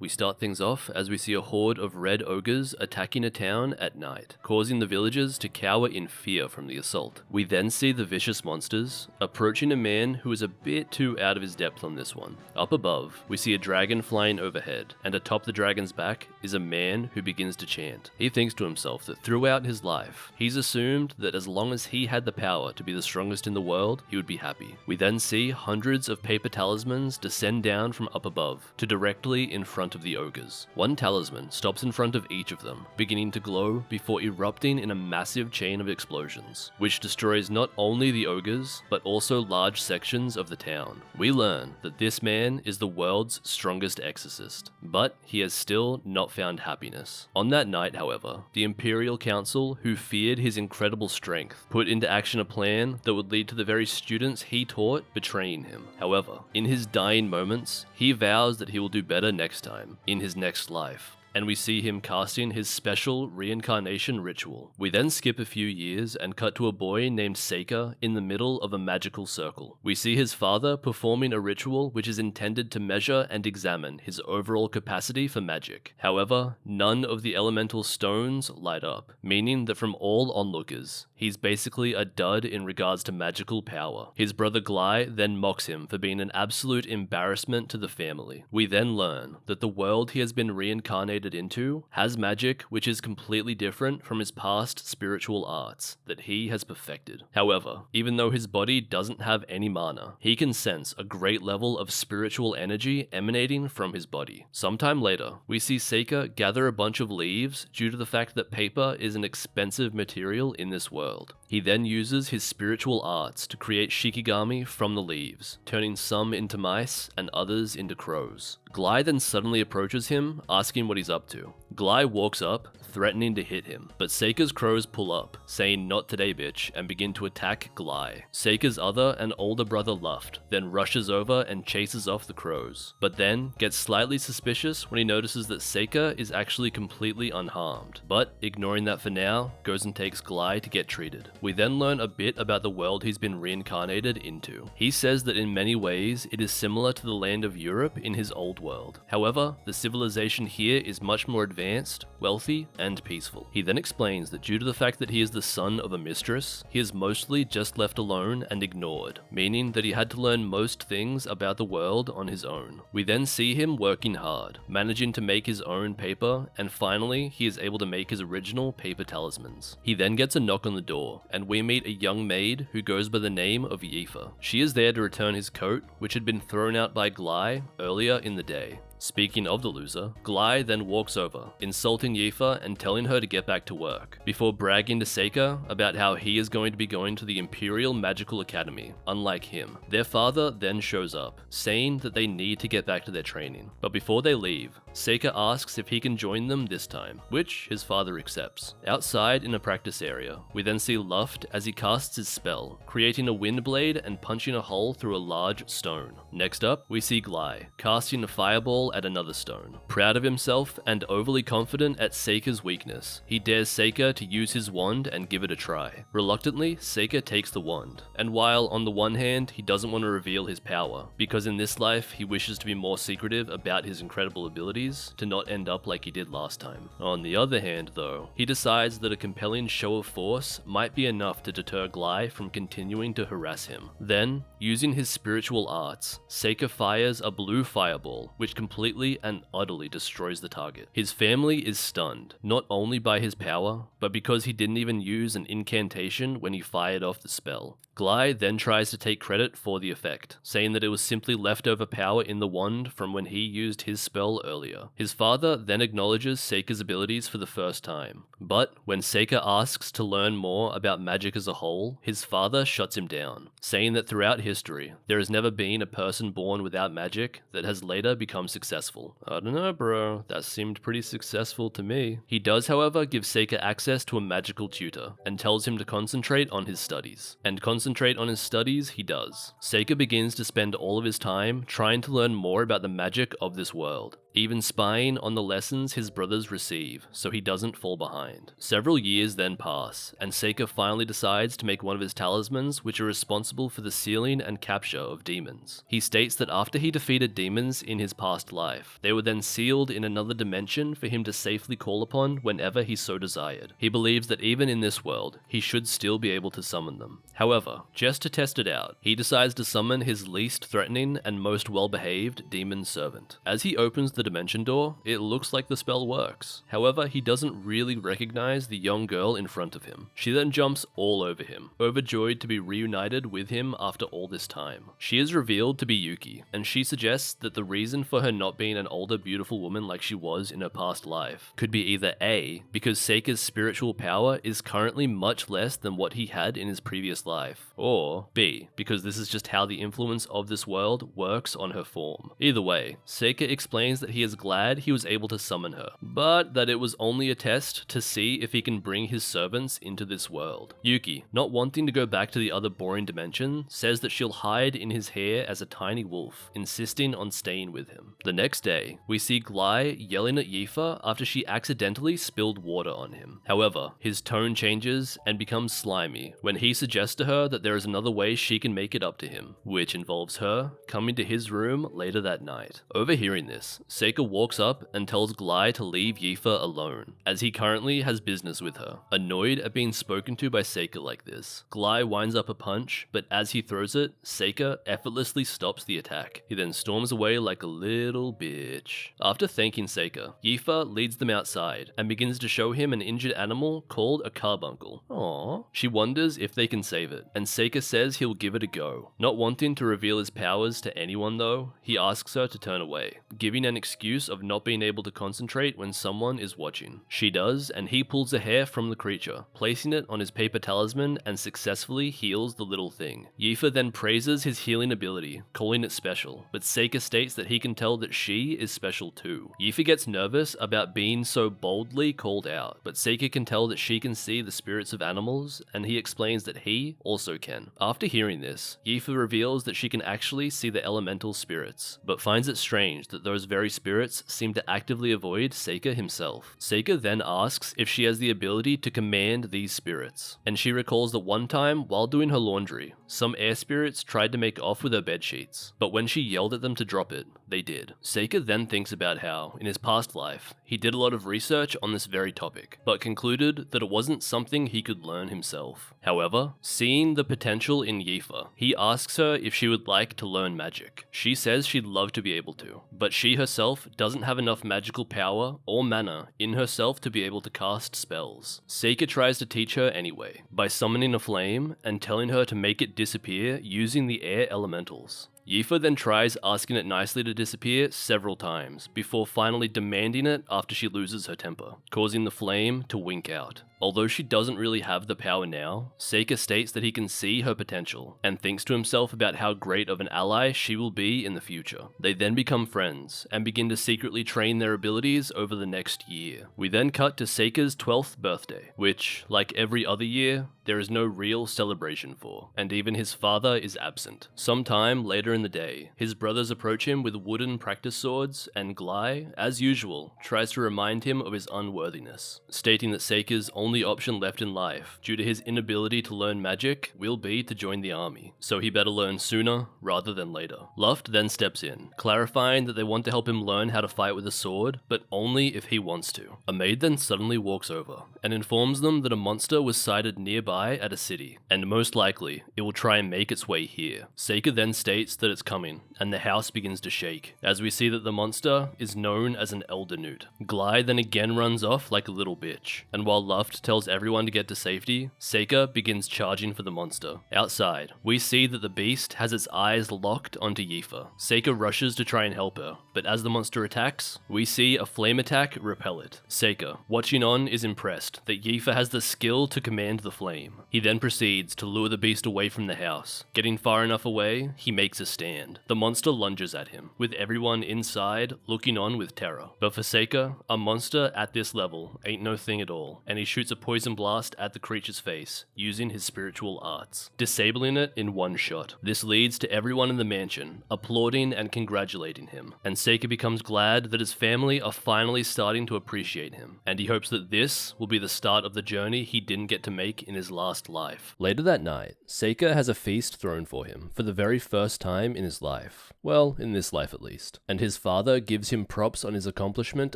We start things off as we see a horde of red ogres attacking a town at night, causing the villagers to cower in fear from the assault. We then see the vicious monsters approaching a man who is a bit too out of his depth on this one. Up above, we see a dragon flying overhead, and atop the dragon's back is a man who begins to chant. He thinks to himself that throughout his life, he's assumed that as long as he had the power to be the strongest in the world, he would be happy. We then see hundreds of paper talismans descend down from up above to directly in front of the ogres. One talisman stops in front of each of them, beginning to glow before erupting in a massive chain of explosions, which destroys not only the ogres, but also large sections of the town. We learn that this man is the world's strongest exorcist, but he has still not found happiness. On that night, however, the Imperial Council, who feared his incredible strength, put into action a plan that would lead to the very students he taught betraying him. However, in his dying moments, he vows that he will do better next time, in his next life, and we see him casting his special reincarnation ritual. We then skip a few years and cut to a boy named Seika in the middle of a magical circle. We see his father performing a ritual which is intended to measure and examine his overall capacity for magic. However, none of the elemental stones light up, meaning that from all onlookers, he's basically a dud in regards to magical power. His brother Glai then mocks him for being an absolute embarrassment to the family. We then learn that the world he has been reincarnated into has magic which is completely different from his past spiritual arts that he has perfected. However, even though his body doesn't have any mana, he can sense a great level of spiritual energy emanating from his body. Sometime later, we see Seika gather a bunch of leaves due to the fact that paper is an expensive material in this world. He then uses his spiritual arts to create shikigami from the leaves, turning some into mice and others into crows. Glai then suddenly approaches him, asking what he's up to. Glai walks up, threatening to hit him, but Seika's crows pull up, saying "not today bitch," and begin to attack Glai. Seika's other and older brother Luft then rushes over and chases off the crows, but then gets slightly suspicious when he notices that Seika is actually completely unharmed, but ignoring that for now, goes and takes Glai to get treated. We then learn a bit about the world he's been reincarnated into. He says that in many ways it is similar to the land of Europe in his old world. However, the civilization here is much more advanced, wealthy, and peaceful. He then explains that due to the fact that he is the son of a mistress, he is mostly just left alone and ignored, meaning that he had to learn most things about the world on his own. We then see him working hard, managing to make his own paper, and finally he is able to make his original paper talismans. He then gets a knock on the door, and we meet a young maid who goes by the name of Yifa. She is there to return his coat, which had been thrown out by Glai earlier in the day. Speaking of the loser, Glai then walks over, insulting Yifa and telling her to get back to work, before bragging to Seika about how he is going to be going to the Imperial Magical Academy, unlike him. Their father then shows up, saying that they need to get back to their training. But before they leave, Seika asks if he can join them this time, which his father accepts. Outside in a practice area, we then see Luft as he casts his spell, creating a wind blade and punching a hole through a large stone. Next up, we see Glai, casting a fireball at another stone. Proud of himself and overly confident at Seika's weakness, he dares Seika to use his wand and give it a try. Reluctantly, Seika takes the wand, and while on the one hand he doesn't want to reveal his power, because in this life he wishes to be more secretive about his incredible abilities to not end up like he did last time. On the other hand though, he decides that a compelling show of force might be enough to deter Glai from continuing to harass him. Then, using his spiritual arts, Seika fires a blue fireball, which completely and utterly destroys the target. His family is stunned, not only by his power, but because he didn't even use an incantation when he fired off the spell. Glai then tries to take credit for the effect, saying that it was simply leftover power in the wand from when he used his spell earlier. His father then acknowledges Seika's abilities for the first time, but when Seika asks to learn more about magic as a whole, his father shuts him down, saying that throughout history, there has never been a person born without magic that has later become successful. I don't know, bro, that seemed pretty successful to me. He does, however, give Seika access to a magical tutor, and tells him to concentrate on his studies. And concentrate on his studies he does. Seika begins to spend all of his time trying to learn more about the magic of this world, even spying on the lessons his brothers receive so he doesn't fall behind. Several years then pass, and Seika finally decides to make one of his talismans which are responsible for the sealing and capture of demons. He states that after he defeated demons in his past life, they were then sealed in another dimension for him to safely call upon whenever he so desired. He believes that even in this world, he should still be able to summon them. However, just to test it out, he decides to summon his least threatening and most well-behaved demon servant. As he opens the dimension door, it looks like the spell works. However, he doesn't really recognize the young girl in front of him. She then jumps all over him, overjoyed to be reunited with him after all this time. She is revealed to be Yuki, and she suggests that the reason for her not being an older, beautiful woman like she was in her past life could be either A, because Seika's spiritual power is currently much less than what he had in his previous life, or B, because this is just how the influence of this world works on her form. Either way, Seika explains that he is glad he was able to summon her, but that it was only a test to see if he can bring his servants into this world. Yuki, not wanting to go back to the other boring dimension, says that she'll hide in his hair as a tiny wolf, insisting on staying with him. The next day, we see Glai yelling at Yifa after she accidentally spilled water on him. However, his tone changes and becomes slimy when he suggests to her that there is another way she can make it up to him, which involves her coming to his room later that night. Overhearing this, Seika walks up and tells Glai to leave Yifa alone, as he currently has business with her. Annoyed at being spoken to by Seika like this, Glai winds up a punch, but as he throws it, Seika effortlessly stops the attack. He then storms away like a little bitch. After thanking Seika, Yifa leads them outside and begins to show him an injured animal called a carbuncle. Aww. She wonders if they can save it, and Seika says he'll give it a go. Not wanting to reveal his powers to anyone though, he asks her to turn away, giving an excuse of not being able to concentrate when someone is watching. She does, and he pulls a hair from the creature, placing it on his paper talisman and successfully heals the little thing. Yifa then praises his healing ability, calling it special, but Seika states that he can tell that she is special too. Yifa gets nervous about being so boldly called out, but Seika can tell that she can see the spirits of animals, and he explains that he also can. After hearing this, Yifa reveals that she can actually see the elemental spirits, but finds it strange that those very spirits seem to actively avoid Seika himself. Seika then asks if she has the ability to command these spirits, and she recalls that one time while doing her laundry, some air spirits tried to make off with her bedsheets, but when she yelled at them to drop it, they did. Seika then thinks about how, in his past life, he did a lot of research on this very topic, but concluded that it wasn't something he could learn himself. However, seeing the potential in Yifa, he asks her if she would like to learn magic. She says she'd love to be able to, but she herself doesn't have enough magical power or mana in herself to be able to cast spells. Seika tries to teach her anyway, by summoning a flame and telling her to make it disappear using the air elementals. Yifa then tries asking it nicely to disappear several times, before finally demanding it after she loses her temper, causing the flame to wink out. Although she doesn't really have the power now, Seika states that he can see her potential, and thinks to himself about how great of an ally she will be in the future. They then become friends, and begin to secretly train their abilities over the next year. We then cut to Seika's 12th birthday, which, like every other year, there is no real celebration for, and even his father is absent. Sometime later in the day, his brothers approach him with wooden practice swords, and Glai, as usual, tries to remind him of his unworthiness, stating that Seika's only option left in life, due to his inability to learn magic, will be to join the army, so he better learn sooner rather than later. Luft then steps in, clarifying that they want to help him learn how to fight with a sword, but only if he wants to. A maid then suddenly walks over, and informs them that a monster was sighted nearby at a city, and most likely, it will try and make its way here. Seika then states that it's coming, and the house begins to shake, as we see that the monster is known as an elder newt. Glai then again runs off like a little bitch, and while Luft tells everyone to get to safety, Seika begins charging for the monster. Outside, we see that the beast has its eyes locked onto Yifa. Seika rushes to try and help her, but as the monster attacks, we see a flame attack repel it. Seika, watching on, is impressed that Yifa has the skill to command the flame. He then proceeds to lure the beast away from the house. Getting far enough away, he makes a stand. The monster lunges at him, with everyone inside looking on with terror. But for Seika, a monster at this level ain't no thing at all, and he shoots shoots a poison blast at the creature's face, using his spiritual arts, disabling it in one shot. This leads to everyone in the mansion applauding and congratulating him, and Seika becomes glad that his family are finally starting to appreciate him, and he hopes that this will be the start of the journey he didn't get to make in his last life. Later that night, Seika has a feast thrown for him for the very first time in his life. Well, in this life at least. And his father gives him props on his accomplishment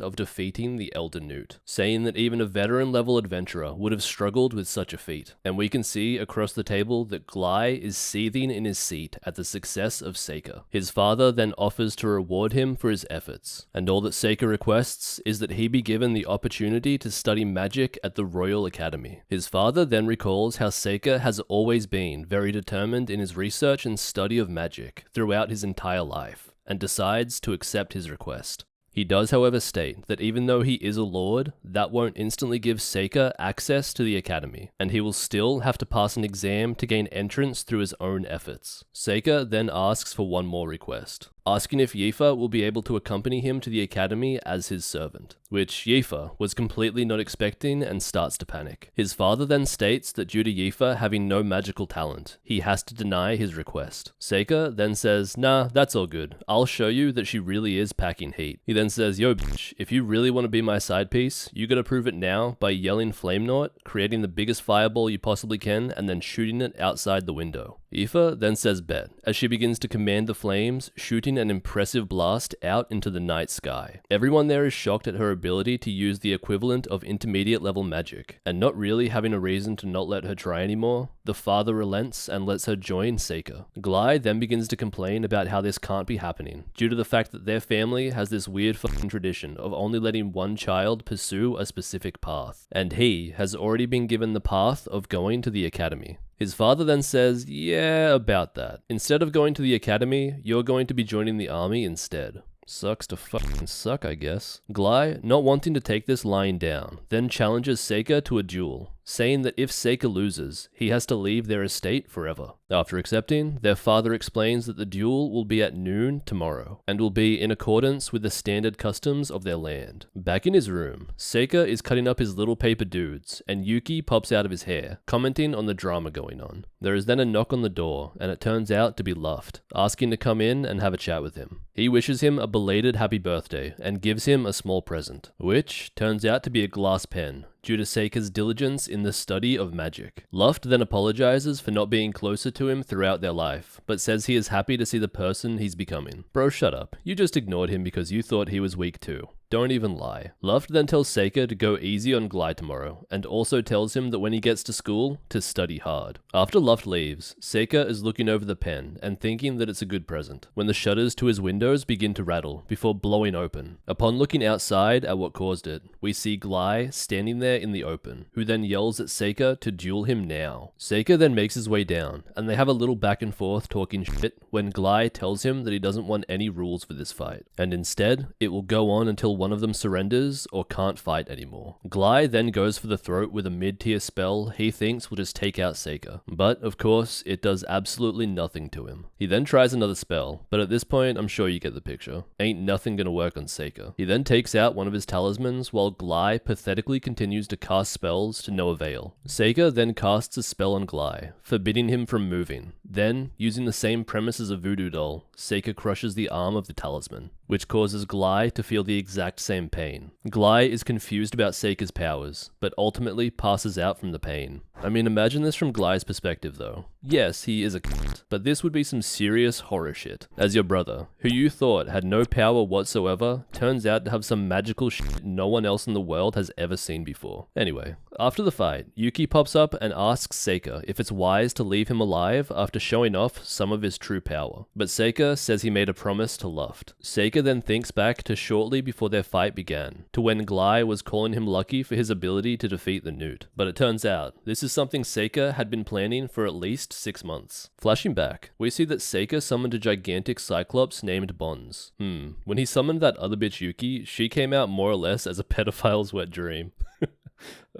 of defeating the Elder Newt, saying that even a veteran-level adventurer would have struggled with such a feat. And we can see across the table that Glai is seething in his seat at the success of Seika. His father then offers to reward him for his efforts, and all that Seika requests is that he be given the opportunity to study magic at the Royal Academy. His father then recalls how Seika has always been very determined in his research and study of magic throughout his entire life, and decides to accept his request. He does, however, state that even though he is a lord, that won't instantly give Seika access to the academy, and he will still have to pass an exam to gain entrance through his own efforts. Seika then asks for one more request, asking if Yifa will be able to accompany him to the academy as his servant, which Yifa was completely not expecting and starts to panic. His father then states that due to Yifa having no magical talent, he has to deny his request. Seika then says, "Nah, that's all good. I'll show you that she really is packing heat." He then says, "Yo bitch, if you really want to be my side piece, you gotta prove it now by yelling Flame Knot, creating the biggest fireball you possibly can, and then shooting it outside the window." Yifa then says bet, as she begins to command the flames, shooting an impressive blast out into the night sky. Everyone there is shocked at her ability to use the equivalent of intermediate level magic, and not really having a reason to not let her try anymore, the father relents and lets her join Seika. Glai then begins to complain about how this can't be happening, due to the fact that their family has this weird fucking tradition of only letting one child pursue a specific path, and he has already been given the path of going to the academy. His father then says, yeah, about that. Instead of going to the academy, you're going to be joining the army instead. Sucks to fucking suck, I guess. Glai, not wanting to take this lying down, then challenges Seika to a duel, saying that if Seika loses, he has to leave their estate forever. After accepting, their father explains that the duel will be at noon tomorrow, and will be in accordance with the standard customs of their land. Back in his room, Seika is cutting up his little paper dudes, and Yuki pops out of his hair, commenting on the drama going on. There is then a knock on the door, and it turns out to be Luft, asking to come in and have a chat with him. He wishes him a belated happy birthday, and gives him a small present, which turns out to be a glass pen, due to Seika's diligence in the study of magic. Luft then apologizes for not being closer to him throughout their life, but says he is happy to see the person he's becoming. Bro, shut up. You just ignored him because you thought he was weak too. Don't even lie. Luft then tells Seika to go easy on Glai tomorrow, and also tells him that when he gets to school, to study hard. After Luft leaves, Seika is looking over the pen and thinking that it's a good present, when the shutters to his windows begin to rattle before blowing open. Upon looking outside at what caused it, we see Glai standing there in the open, who then yells at Seika to duel him now. Seika then makes his way down, and they have a little back and forth talking shit when Glai tells him that he doesn't want any rules for this fight, and instead, it will go on until one of them surrenders or can't fight anymore. Glai then goes for the throat with a mid-tier spell he thinks will just take out Seika, but of course, it does absolutely nothing to him. He then tries another spell, but at this point, I'm sure you get the picture. Ain't nothing gonna work on Seika. He then takes out one of his talismans while Glai pathetically continues to cast spells to no avail. Seika then casts a spell on Glai, forbidding him from moving. Then, using the same premise as a voodoo doll, Seika crushes the arm of the talisman, which causes Glai to feel the exact same pain. Glai is confused about Seika's powers, but ultimately passes out from the pain. I mean, imagine this from Glai's perspective though. Yes, he is a cunt, but this would be some serious horror shit. As your brother, who you thought had no power whatsoever, turns out to have some magical shit no one else in the world has ever seen before. Anyway, after the fight, Yuki pops up and asks Seika if it's wise to leave him alive after showing off some of his true power. But Seika says he made a promise to Luft. Seika then thinks back to shortly before their fight began, to when Glai was calling him lucky for his ability to defeat the Newt. But it turns out, this is something Seika had been planning for at least 6 months. Flashing back, we see that Seika summoned a gigantic cyclops named Bonds. When he summoned that other bitch Yuki, she came out more or less as a pedophile's wet dream.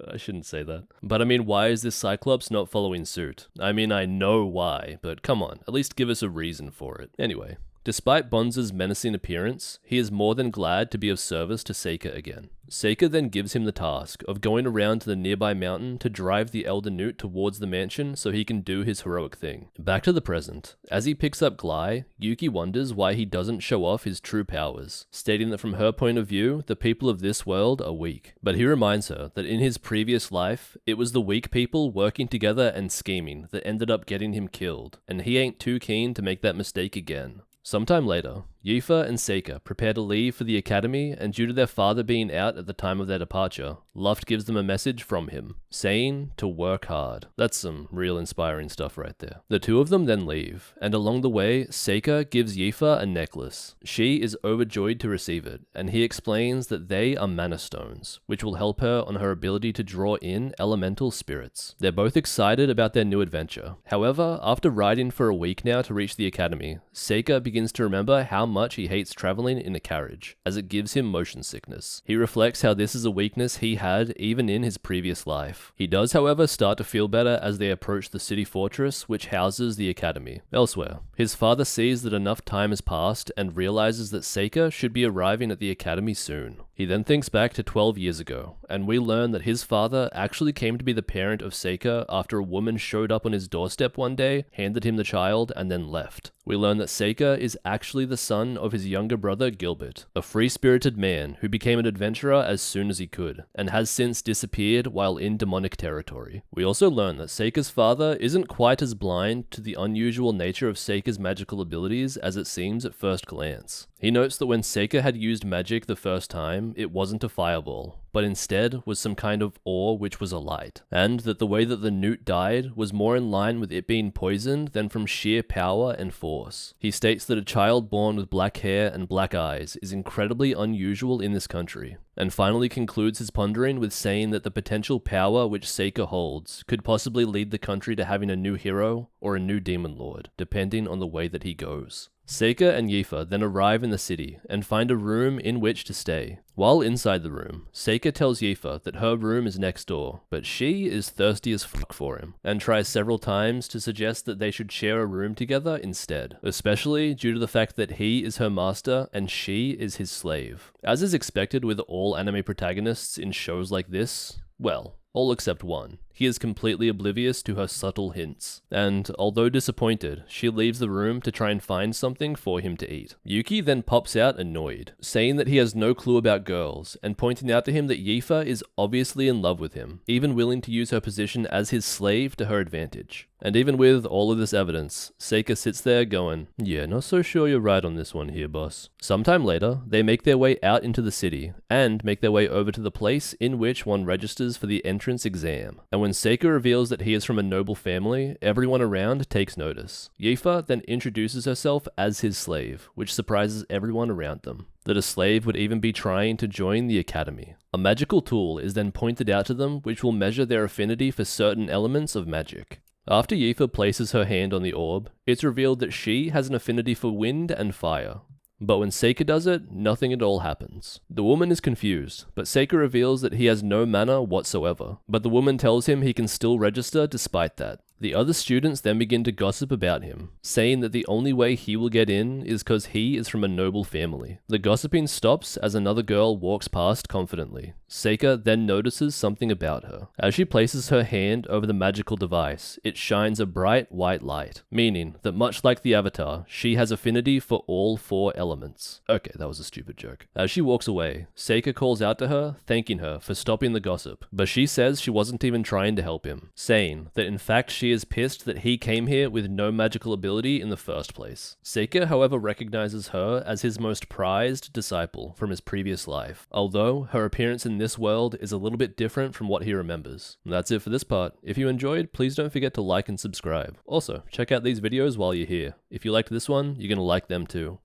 I shouldn't say that. But I mean, why is this Cyclops not following suit? I mean, I know why, but come on, at least give us a reason for it. Anyway, Despite Bonza's menacing appearance, he is more than glad to be of service to Seika again. Seika then gives him the task of going around to the nearby mountain to drive the Elder Newt towards the mansion so he can do his heroic thing. Back to the present. As he picks up Glai, Yuki wonders why he doesn't show off his true powers, stating that from her point of view, the people of this world are weak. But he reminds her that in his previous life, it was the weak people working together and scheming that ended up getting him killed, and he ain't too keen to make that mistake again. Sometime later, Yifa and Seika prepare to leave for the academy, and due to their father being out at the time of their departure, Luft gives them a message from him, saying to work hard. That's some real inspiring stuff right there. The two of them then leave, and along the way, Seika gives Yifa a necklace. She is overjoyed to receive it, and he explains that they are mana stones, which will help her on her ability to draw in elemental spirits. They're both excited about their new adventure. However, after riding for a week now to reach the academy, Seika begins to remember how much he hates traveling in a carriage, as it gives him motion sickness. He reflects how this is a weakness he had even in his previous life. He does, however, start to feel better as they approach the city fortress which houses the academy. Elsewhere, his father sees that enough time has passed and realizes that Seika should be arriving at the academy soon. He then thinks back to 12 years ago, and we learn that his father actually came to be the parent of Seika after a woman showed up on his doorstep one day, handed him the child, and then left. We learn that Seika is actually the son of his younger brother Gilbert, a free-spirited man who became an adventurer as soon as he could, and has since disappeared while in demonic territory. We also learn that Seika's father isn't quite as blind to the unusual nature of Seika's magical abilities as it seems at first glance. He notes that when Seika had used magic the first time, it wasn't a fireball, but instead was some kind of ore which was a light, and that the way that the newt died was more in line with it being poisoned than from sheer power and force. He states that a child born with black hair and black eyes is incredibly unusual in this country, and finally concludes his pondering with saying that the potential power which Seika holds could possibly lead the country to having a new hero or a new demon lord, depending on the way that he goes. Seika and Yifa then arrive in the city and find a room in which to stay. While inside the room, Seika tells Yifa that her room is next door, but she is thirsty as fuck for him, and tries several times to suggest that they should share a room together instead, especially due to the fact that he is her master and she is his slave. As is expected with all anime protagonists in shows like this, well, all except one. He is completely oblivious to her subtle hints, and although disappointed, she leaves the room to try and find something for him to eat. Yuki then pops out annoyed, saying that he has no clue about girls, and pointing out to him that Yifa is obviously in love with him, even willing to use her position as his slave to her advantage. And even with all of this evidence, Seika sits there going, "Yeah, not so sure you're right on this one here, boss." Sometime later, they make their way out into the city, and make their way over to the place in which one registers for the entrance exam. And when Seika reveals that he is from a noble family, everyone around takes notice. Yifa then introduces herself as his slave, which surprises everyone around them. That a slave would even be trying to join the academy. A magical tool is then pointed out to them which will measure their affinity for certain elements of magic. After Yifa places her hand on the orb, it's revealed that she has an affinity for wind and fire. But when Seika does it, nothing at all happens. The woman is confused, but Seika reveals that he has no mana whatsoever. But the woman tells him he can still register despite that. The other students then begin to gossip about him, saying that the only way he will get in is because he is from a noble family. The gossiping stops as another girl walks past confidently. Seika then notices something about her. As she places her hand over the magical device, it shines a bright white light, meaning that much like the Avatar, she has affinity for all 4 elements. Okay, that was a stupid joke. As she walks away, Seika calls out to her, thanking her for stopping the gossip, but she says she wasn't even trying to help him, saying that in fact she is pissed that he came here with no magical ability in the first place. Seika, however, recognizes her as his most prized disciple from his previous life, although her appearance in this world is a little bit different from what he remembers. And that's it for this part. If you enjoyed, please don't forget to like and subscribe. Also, check out these videos while you're here. If you liked this one, you're gonna like them too.